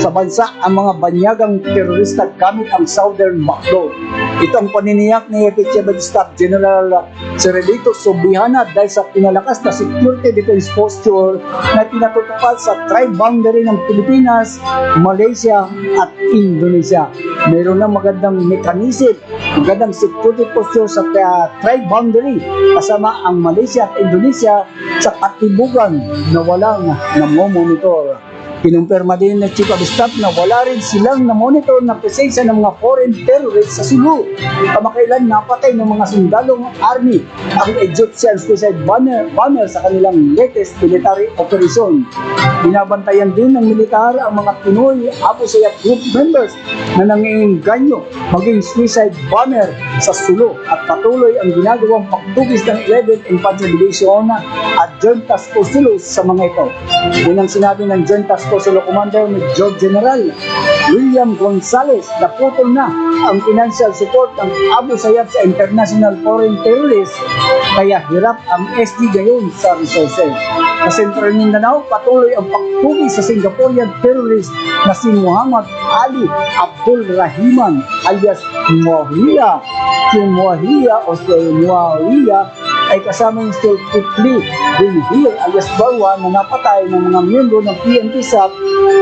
sa sa bansa ang mga banyagang terorista gamit ang Southern Backdoor. Ito ang paniniyak ni Chief of Staff General Cerelito Subihana dahil sa pinalakas na security defense posture na pinatutupad sa tri-boundary ng Pilipinas, Malaysia at Indonesia. Meron ng magandang mechanism, magandang security posture sa tri-boundary kasama ang Malaysia at Indonesia sa katibugan na walang namomonitor. Kinumpirma din ng Chief of Staff na wala rin silang na-monitor na presensya ng mga foreign terrorists sa Sulu. Kamakailan napatay ng mga sundalong army ang Egyptian suicide bomber sa kanilang latest military operation. Binabantayan din ng militar ang mga Pinoy Abu Sayyaf group members na nangiinganyo maging suicide bomber sa Sulu at patuloy ang ginagawang pagtugis ng 11th Infantry Division at Joint Task Force Sulu sa mga ito. Unang sinabi ng Joint Task Force Sulu Commander Major General William Gonzales na putol na ang financial support ng Abu Sayyaf sa international foreign terrorists kaya hirap ang SD gayon sa resources. Sa Central Mindanao, patuloy ang pagtugi sa Singaporean terrorist na si Muhammad Ali Abdul Rahiman alias Muawiyah. Si Muawiyah o si Muawiyah ay kasama yung Zulkifli bin Hir alias Barwa na napatay ng mga miyembro ng PNP SAP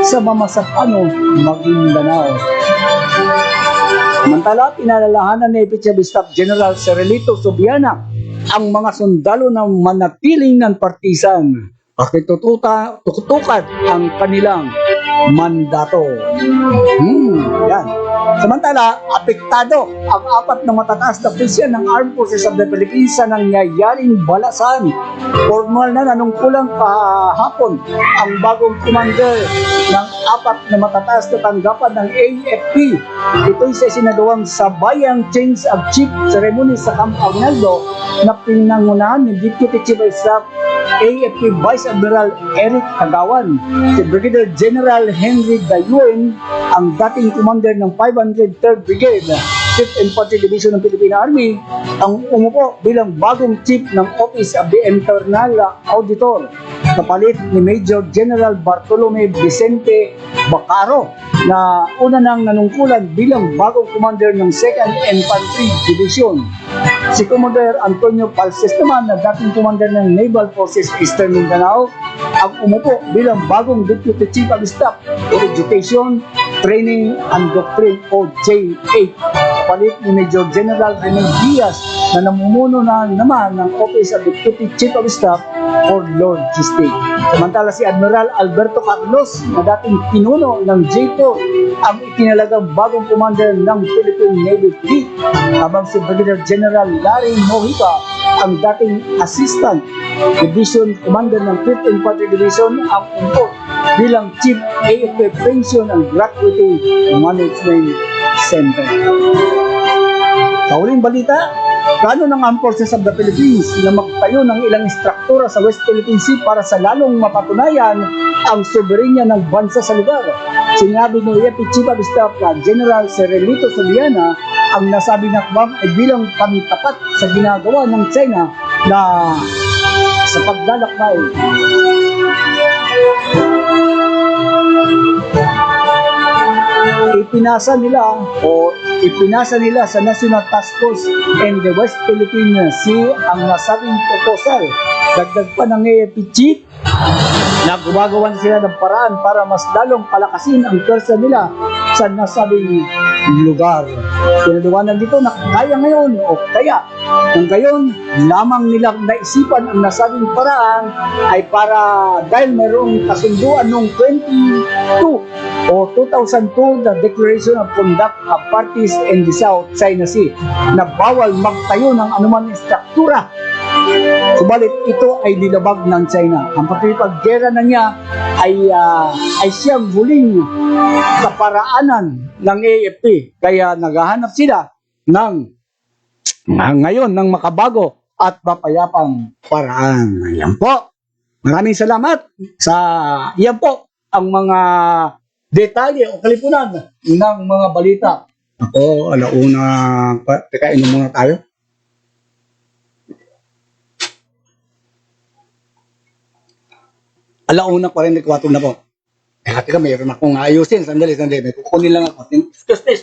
sa Mamasakano, Maguindanao. Samantala, pinalalahanan ni Chief of Staff General Cerelito Subihana ang mga sundalo na manatiling ng partisan at tutukan ang kanilang mandato. Yan. Samantala, apektado ang 4 na matataas na opisyal ng Armed Forces of the Philippines sa nangyayaring balasan. Formal na nanungkulang kahapon ang bagong commander ng 4 na matataas na tanggapan ng AFP. Ito'y sa sinagawang sabayang change of chief ceremony sa Camp Aguinaldo na pinangunahan ng Deputy Chief of Staff AFP Vice Admiral Eric Kagawan. Si Brigadier General Henry Dayuen, ang dating commander ng 503rd Brigade, 5th Infantry Division ng Philippine Army, ang umupo bilang bagong chief ng Office of the Internal Auditor. Kapalit ni Major General Bartolome Vicente Bacaro na una nang nanungkulan bilang bagong commander ng 2nd Infantry Division. Si Commander Antonio Palces naman na dating commander ng Naval Forces Eastern Mindanao ang umupo bilang bagong Deputy Chief of Staff for Education, Training and Doctrine o J8. Kapalit ni Major General Rene Diaz na namumuno na naman ng Office of Deputy Chief of Staff for Logistics. Samantala si Admiral Alberto Carlos na dating pinuno ng J4 ang itinalagang bagong commander ng Philippine Navy Fleet, habang si Brigadier General Larry Mojica ang dating Assistant Division Commander ng 5th Infantry Division ang umpot bilang Chief AFP Pension and Gratuity Management Center. Sa huling balita, plano ng Armed Forces of the Philippines na magtayo ng ilang struktura sa West Philippine Sea para sa lalong mapatunayan ang soberenya ng bansa sa lugar. Sinabi ni AFP Chief of Staff na General Cerelito Subihana ang nasabi na hakbang ay bilang pantapat sa ginagawa ng China na sa paglalakbay. Ipinasa nila sa National Task Force in the West Philippine Sea ang nasabing proposal. Dagdag pa ng AFP Chief na gumagawan sila ng paraan para mas lalong palakasin ang pwersa nila sa nasabing lugar. Pinaliwanag dito na kaya ngayon o kaya ng gayon lamang nilang naisipan ang nasabing paraan ay para dahil mayroong kasunduan noong 2002 the Declaration of Conduct of Parties in the South China Sea na bawal magtayo ng anuman struktura. Subalit ito ay nilabag ng China. Ang pakikipaggera na niya ay siyang huling kaparaanan ng AFP. Kaya naghahanap sila ngayon ng makabago at mapayapang paraan. Yan po. Maraming salamat sa yan po ang mga detalye o kalipunan ng mga balita. Ako, alauna, teka, inom muna tayo. Alauna 44 na po. Teka, mayroon akong ayusin. Sandali. May kukunin lang ako. Excuse me.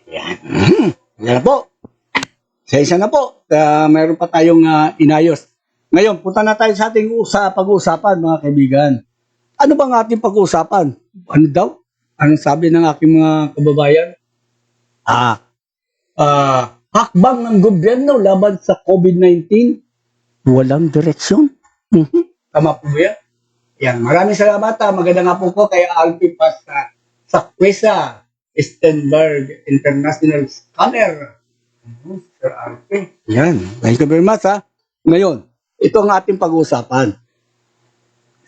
Yan. Yan na po. Sa isa na po. Mayroon pa tayong inayos. Ngayon, punta na tayo sa ating pag-uusapan, mga kaibigan. Ano bang ating pag-uusapan? Ano daw? Anong sabi ng aking mga kababayan? Hakbang ng gobyerno laban sa COVID-19, walang direksyon. Tama po ba yan? Yan. Maraming salamat. Magandang hapon po kay Alpi sa Quesa Stenberg International Scanner. Sir Alpi. Yan. Thank you very much. Ngayon, ito ang ating pag-uusapan.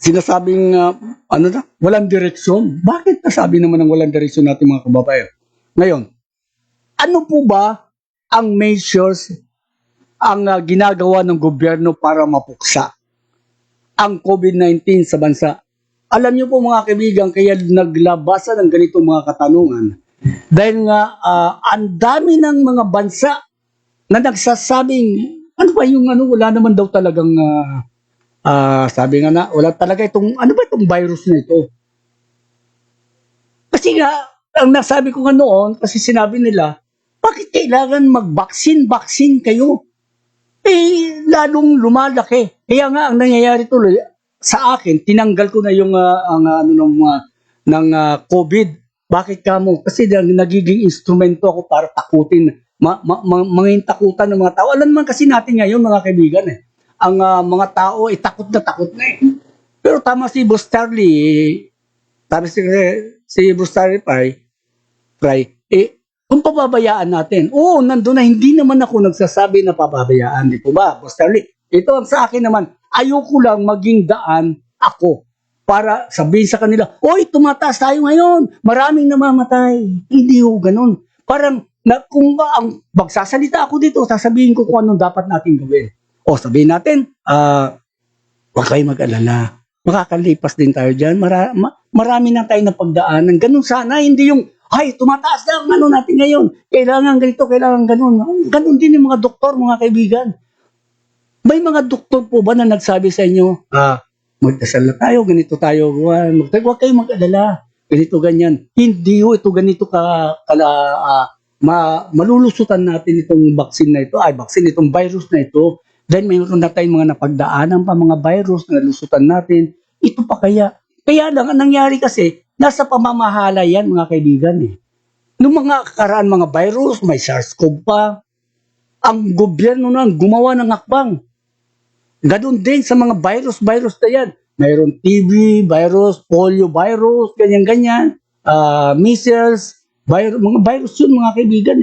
Sinasabing, walang direksyon. Bakit nasabi naman ng walang direksyon natin mga kababayan? Ngayon, ano po ba ang measures ang ginagawa ng gobyerno para mapuksa ang COVID-19 sa bansa? Alam niyo po mga kaibigan, kaya naglabasan ng ganitong mga katanungan. Dahil nga, ang dami ng mga bansa na nagsasabing, wala naman daw talagang, sabi nga na, wala talaga itong virus na ito? Kasi nga, ang nasabi ko nga noon, kasi sinabi nila, bakit kailangan mag-vaccine kayo? Lalong lumalaki. Kaya nga, ang nangyayari tuloy, sa akin, tinanggal ko na yung ng COVID. Bakit kamo? Kasi nagiging instrumento ako para takutin, mga takutan ng mga tao. Alam naman kasi natin ngayon, mga kaibigan, ang mga tao ay takot na eh. Pero tama si Boss Charlie, si Boss Charlie kung pababayaan natin, nandun na, hindi naman ako nagsasabi na pababayaan, di po ba, Boss Charlie? Ito ang sa akin naman, ayoko lang maging daan ako para sabihin sa kanila, tumataas tayo ngayon, maraming namamatay. Hindi ho ganun. Parang, kung ang magsasalita ako dito, sasabihin ko kung anong dapat natin gawin. Sabihin natin, huwag kayo mag-alala. Makakalipas din tayo dyan. Marami na tayo na pagdaanan. Ganun sana, hindi yung, tumataas na ang natin ngayon. Kailangan ganito, kailangan ganun. Ganun din yung mga doktor, mga kaibigan. May mga doktor po ba na nagsabi sa inyo, magdasal na tayo, ganito tayo, huwag kayong mag-alala, ganito, ganyan. Hindi ho ito ganito malulusutan natin itong vaccine na ito, itong virus na ito. Dahil mayroon na tayong mga napagdaanan pa, mga virus na lusutan natin. Ito pa kaya. Kaya lang, ang nangyari kasi, nasa pamamahala yan, mga kaibigan Noong mga karaan mga virus, may SARS-CoV pa, ang gobyerno na gumawa ng hakbang. Ganun din sa mga virus na yan. Mayroon TB virus, polio virus, ganyan-ganyan, measles, mga virus yun, mga kaibigan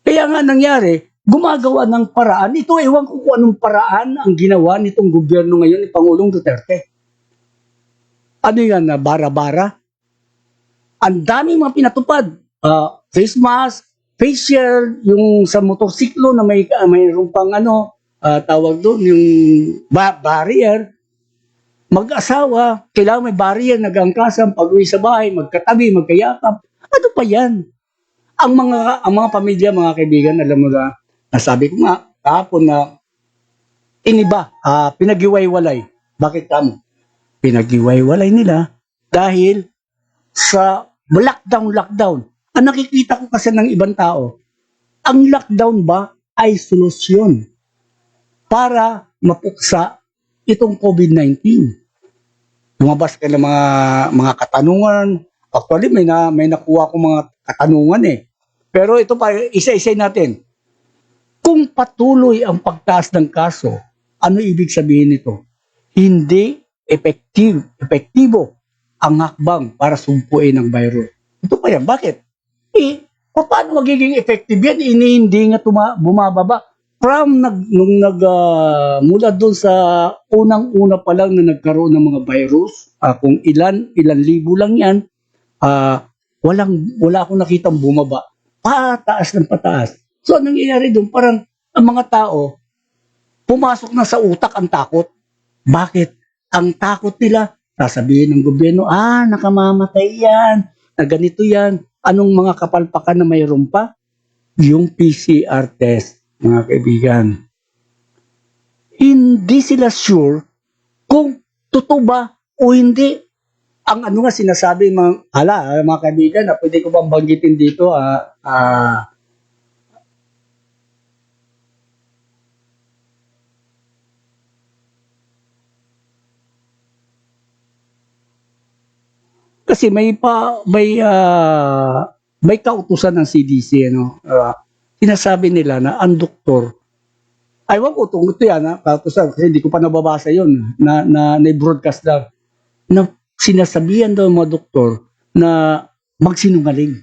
Kaya nga nangyari, gumagawa ng paraan. Ito, ewan ko kung anong paraan ang ginawa nitong gobyerno ngayon ni Pangulong Duterte. Ano yan, bara-bara? Ang dami mga pinatupad. Face mask, face shield, yung sa motorsiklo na mayroon pang tawag doon, yung barrier. Mag-asawa, kailangan may barrier, nag-angkasan, pag-uwi sa bahay, magkatabi, magkayakap. Ano pa yan? Ang mga pamilya, mga kaibigan, alam mo na, nasabi ko nga, kahapon na, iniba, pinag-iwaywalay. Bakit kamo? Pinag-iwaywalay nila dahil sa lockdown. Ang nakikita ko kasi ng ibang tao, ang lockdown ba ay solusyon para mapuksa itong COVID-19. Lumabas ka ng mga katanungan. Actually, may nakuha ko mga katanungan Pero ito pa, isa-isay natin. Kung patuloy ang pagtaas ng kaso, ano ibig sabihin nito? Hindi epektibo ang hakbang para sumpuin ang virus. Ito pa yan. Bakit? Paano magiging effective yan? Hindi nga bumababa. Mula doon sa unang-una pa lang na nagkaroon ng mga virus, kung ilan libo lang yan, wala akong nakitang bumaba. Pataas ng pataas. So, anong nangyayari doon? Parang ang mga tao, pumasok na sa utak ang takot. Bakit? Ang takot nila, sasabihin ng gobyerno, nakamamatay yan, na ganito yan. Anong mga kapalpakan na mayroon pa? Yung PCR test, mga kaibigan. Hindi sila sure kung totoo ba o hindi. Ang ano nga sinasabi mga kaibigan, na pwede ko bang banggitin dito, kasi may kautusan ng CDC, ano. Sinasabi nila na ang doktor, ay wag ko ito yan, kautusan, kasi hindi ko pa nababasa yun, na broadcast lang, na sinasabihan daw ng mga doktor na magsinungaling.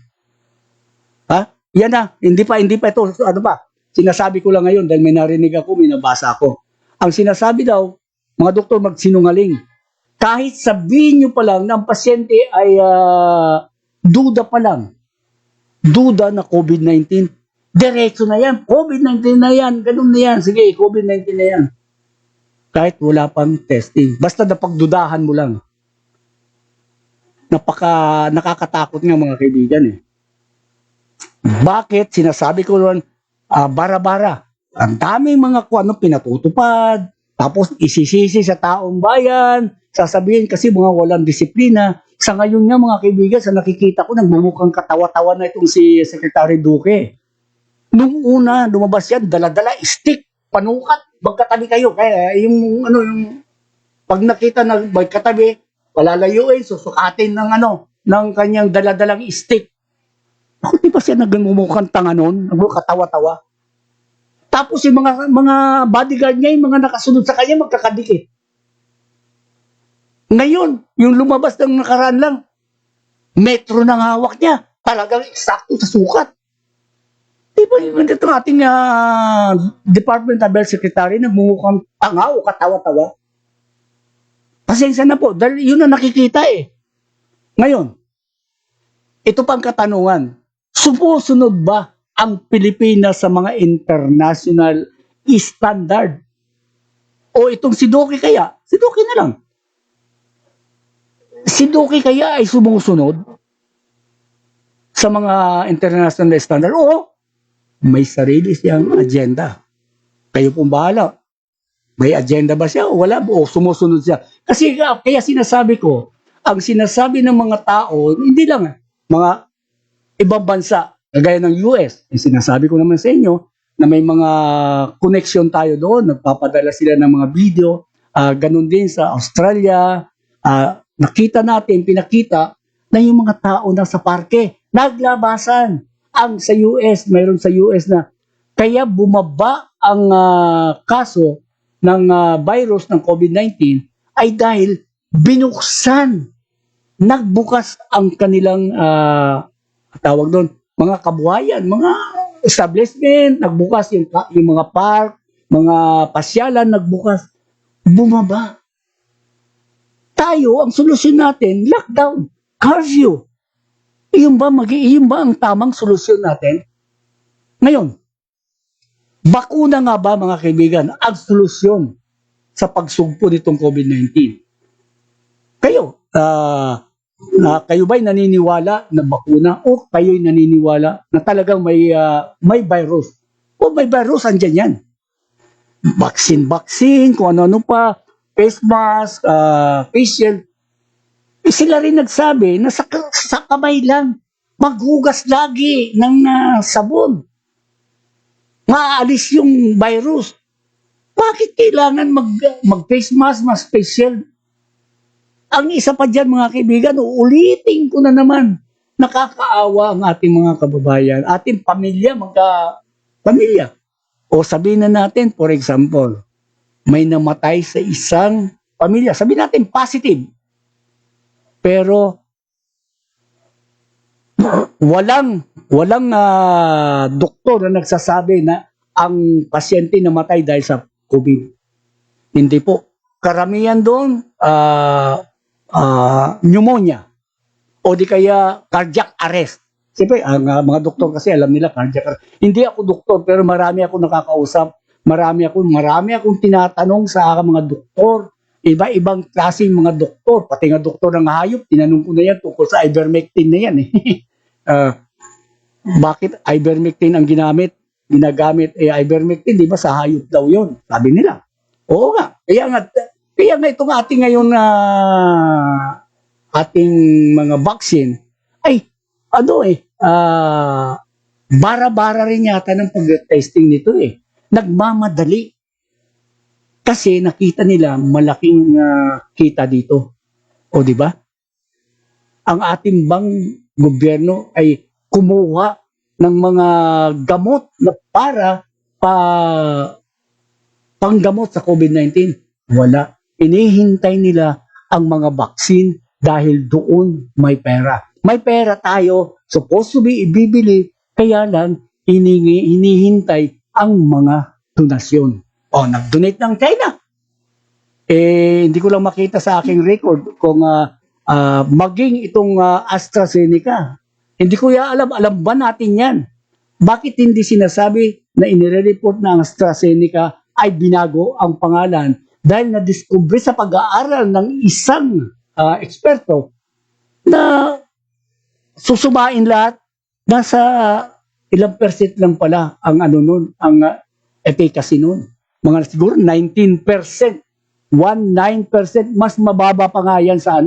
Ha? Yan na, hindi pa ito, ano ba? Sinasabi ko lang ngayon dahil may narinig ako, may nabasa ako. Ang sinasabi daw, mga doktor magsinungaling. Kahit sabihin nyo pa lang na ang pasyente ay duda pa lang, duda na COVID-19, diretso na yan, COVID-19 na yan, ganun na yan, sige, COVID-19 na yan. Kahit wala pang testing, basta napagdudahan mo lang. Nakakatakot nga mga kaibigan eh. Bakit? Sinasabi ko ron, bara-bara. Ang daming mga pinatutupad, tapos isisisi sa taong bayan, sasabihin kasi mga walang disiplina. Sa ngayon nga mga kaibigan, sa nakikita ko, nagmumukhang katawa-tawa na itong si Secretary Duque. Nung una, lumabas yan, dala-dala, stick, panukat, magkatabi kayo. Kaya yung pag nakita na magkatabi, palalayuin, susukatin ng kanyang dala-dalang stick. Ako, di ba siya nagmumukhang tanga nun? Katawa-tawa. Tapos yung mga bodyguard niya, yung mga nakasunod sa kanya, magkakadikit. Ngayon, yung lumabas ng nakaraan lang, metro ng hawak niya, talagang eksakto sa sukat. Di ba yung itong ating Department of Health Secretary nagmumukhang tanga o katawa-tawa? Pasensya na po, dahil yun ang nakikita eh. Ngayon, ito pang katanungan, sumusunod ba ang Pilipinas sa mga international standard? O itong si Duque kaya? Si Duque na lang. Si Duque kaya ay sumusunod sa mga international standard? Oo, may sarili siyang agenda. Kayo pong bahala. May agenda ba siya o wala? O sumusunod siya? Kasi kaya sinasabi ko, ang sinasabi ng mga tao, hindi lang mga ibang bansa, kagaya ng US, sinasabi ko naman sa inyo na may mga connection tayo doon, nagpapadala sila ng mga video, ganun din sa Australia, nakita natin, pinakita na yung mga tao nasa parke, naglabasan. Ang sa US, mayroon sa US na kaya bumaba ang kaso ng virus ng COVID-19 ay dahil binuksan, nagbukas ang kanilang tawag doon, mga kabuhayan, mga establishment, nagbukas yung mga park, mga pasyalan, nagbukas, bumaba. Tayo, ang solusyon natin, lockdown, curfew. Iyon ba ang tamang solusyon natin? Ngayon, bakuna nga ba mga kaibigan ang solusyon sa pagsugpo nitong COVID-19? Kayo, kayo ba'y naniniwala na bakuna o kayo'y naniniwala na talagang may virus? O may virus, andyan yan. Vaccine, kung ano-ano pa, face mask, face shield. Sila rin nagsabi na sa kamay lang, maghugas lagi ng sabon. Maalis yung virus. Bakit kailangan mag-face mask, mag-face shield? Ang isa pa dyan mga kaibigan, uulitin ko na naman, nakakaawa ang ating mga kababayan, ating pamilya, pamilya. O sabihin na natin, for example, may namatay sa isang pamilya. Sabihin natin positive. Pero walang doktor na nagsasabi na ang pasyente namatay dahil sa COVID. Hindi po. Karamihan doon, pneumonia o di kaya cardiac arrest. Siyempre, ang mga doktor kasi alam nila cardiac. Hindi ako doktor pero marami ako nakakausap. Marami akong tinatanong sa mga doktor. Iba-ibang klaseng mga doktor. Pati nga doktor ng hayop, tinanong ko na yan tungkol sa ivermectin na yan. Ah, bakit ivermectin ang ginagamit? Ivermectin, di ba sa hayop daw yun? Sabi nila. Oo nga. Kaya nga itong ating ngayon na ating mga vaccine ay bara-bara rin yata ng pag-testing nito eh. Nagmamadali. Kasi nakita nila malaking kita dito. O di ba? Ang ating bang gobyerno ay kumuha ng mga gamot na para panggamot sa COVID-19. Wala. Inihintay nila ang mga vaccine dahil doon may pera. May pera tayo, supposed to be ibibili, kaya lang hinihintay ang mga donasyon. O, nag-donate ng China. Hindi ko lang makita sa aking record kung maging itong AstraZeneca. Hindi ko alam ba natin yan? Bakit hindi sinasabi na inire-report na ang AstraZeneca ay binago ang pangalan dahil na-discover sa pag-aaral ng isang eksperto na susumain lahat, nasa ilang percent lang pala ang ang efficacy nun. Mga siguro 19%, 19%, mas mababa pa nga yan sa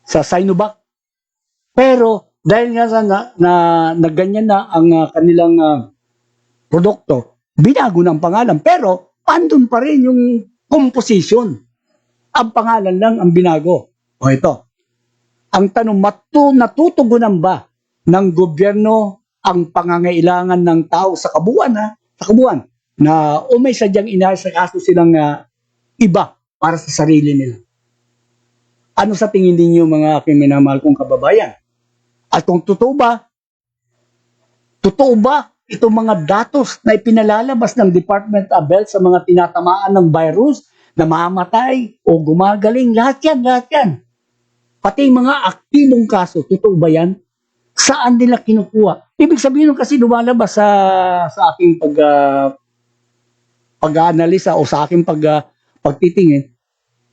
sa Sinovac. Pero dahil nga na ganyan na ang kanilang produkto, binago ng pangalan. Pero andun pa rin yung composition. Ang pangalan lang ang binago. O ito, ang tanong, natutugunan ba ng gobyerno ang pangangailangan ng tao sa kabuuan na may sadyang inasikaso silang iba para sa sarili nila? Ano sa tingin ninyo mga aking minamahal kong kababayan? At kung totoo ba itong mga datos na ipinalalabas ng Department of Health sa mga tinatamaan ng virus, namamatay o gumagaling, lahat yan. Pati mga aktibong kaso, totoo ba yan? Saan nila kinukuha? Ibig sabihin kasi lumalabas sa aking pag-analisa o sa aking pagtitingin,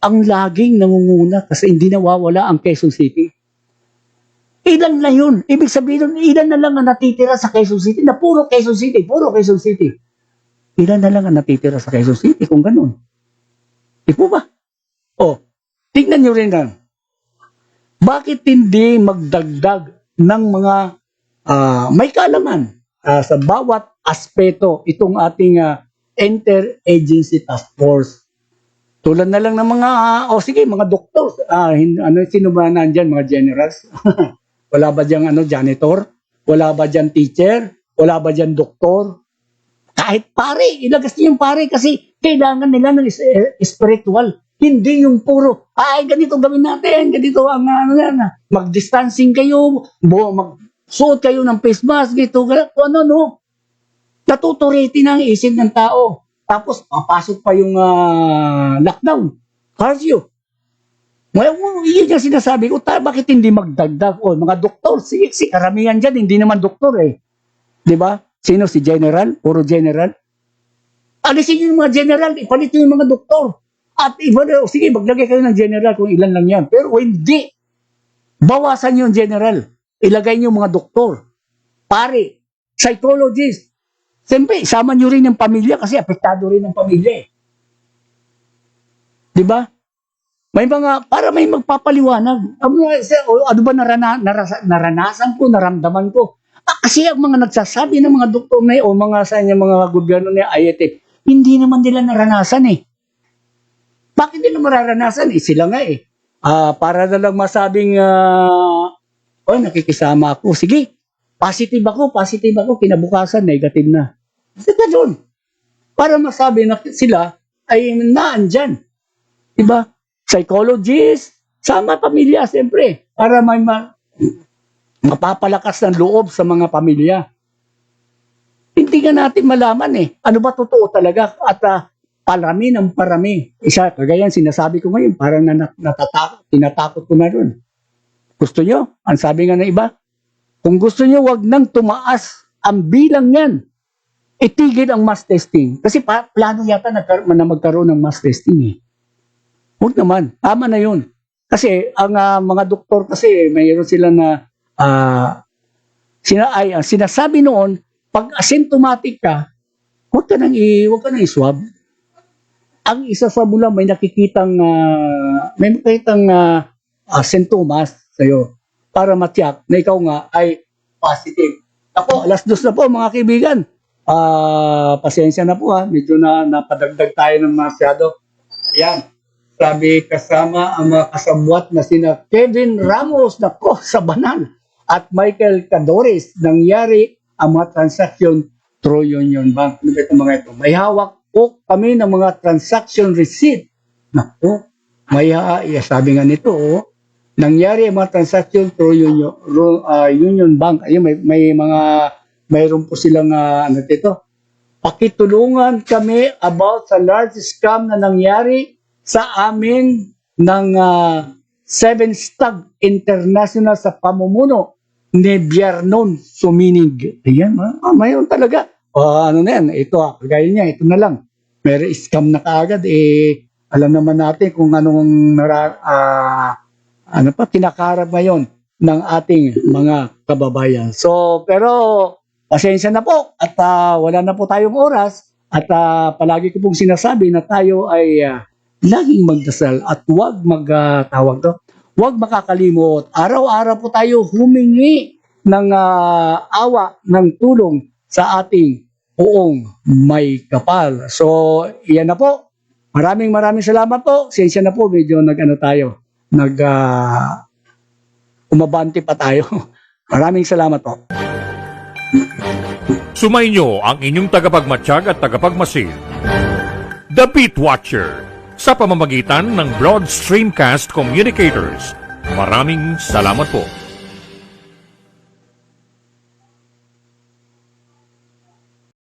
ang laging nangunguna kasi hindi nawawala ang Quezon City. Ilan na yun? Ibig sabihin, ilan na lang ang natitira sa Quezon City na puro Quezon City. Ilan na lang ang natitira sa Quezon City kung ganun? Di po ba? O, tignan nyo rin lang. Bakit hindi magdagdag ng mga may kaalaman sa bawat aspeto itong ating interagency task force? Tulad na lang ng mga, mga doktor. Sino ba nandyan? Mga generals? Wala ba dyan janitor? Wala ba dyan teacher? Wala ba dyan doktor? Kahit pare, ilagas niyo yung pare kasi kailangan nila ng spiritual. Hindi yung puro, ganito gawin natin, ganito ang mag-distancing kayo, magsuot kayo ng face mask, gito, Natuturiti na ang isip ng tao. Tapos, papasok pa yung lockdown, curfew. Yun yung sinasabi ko, bakit hindi magdagdag? Mga doktor, karamihan dyan, hindi naman doktor eh. Di ba? Sino si general? Puro general? Alisin yung mga general, ipalit yung mga doktor. At sige, maglagay kayo ng general kung ilan lang yan. Pero hindi. Bawasan yung general. Ilagay niyo mga doktor. Pare, psychologist. Siyempre, isama nyo rin ng pamilya kasi apektado rin ng pamilya eh. Di ba? Para may magpapaliwanag. Ano ba naranasan ko, naramdaman ko? Kasi ang mga nagsasabi ng mga doktor na o mga gobyerno na IET, hindi naman nila naranasan eh. Bakit nila mararanasan? Sila nga eh. Para na lang masabing, nakikisama ako. Sige, positive ako, kinabukasan, negative na. Sige doon. Para masabi na sila ay naandyan. Diba? Psychologist, sama pamilya, siyempre. Para may mapapalakas ng loob sa mga pamilya. Hindi nga natin malaman eh. Ano ba totoo talaga? At parami ng parami. Kagaya sinasabi ko ngayon, parang tinatakot ko na rin. Gusto nyo? Ang sabi nga ng iba, kung gusto nyo, wag nang tumaas ang bilang yan. Itigil ang mass testing. Kasi plano yata na magkaroon ng mass testing eh. Huwag naman. Tama na yun. Kasi ang mga doktor kasi mayroon sila na sinasabi noon, pag asymptomatic ka, huwag ka nang i-swab. Ang isa sa mula may nakikitang sintomas sa'yo para matiyak na ikaw nga ay positive. Ako, alas 2 na po mga kaibigan. Pasensya na po medyo napadagdag tayo ng masyado. Yan. Sabi kasama ang mga kasabwat na sina Kevin Ramos nako sa banal at Michael Cadores, nangyari ang mga transaksyon through Union Bank. Ano ba itong mga ito? May hawak po kami ng mga transaction receipt. Nako, sabi nga nito, nangyari ang mga transaction through Union Bank. Ayun, mayroon po silang pakitulungan kami about sa large scam na nangyari sa amin ng Seven Stag International sa pamumuno ni Biernon Suminig. Ayan, mayroon talaga. Ano na yan, ito kagaya niya, ito na lang. May scam na kaagad, alam naman natin kung anong kinakarap ngayon ng ating mga kababayan. So, pero pasensya na po at wala na po tayong oras at palagi ko pong sinasabi na tayo ay laging magdasal at huwag huwag makakalimot. Araw-araw po tayo humingi ng awa, ng tulong sa ating poong may kapal. So, iyan na po. Maraming salamat po. Sensya na po, medyo umabante pa tayo. Maraming salamat po. Sumainyo ang inyong tagapagmatsyag at tagapagmasid, The Beat Watcher, sa pamamagitan ng Broad Streamcast Communicators. Maraming salamat po.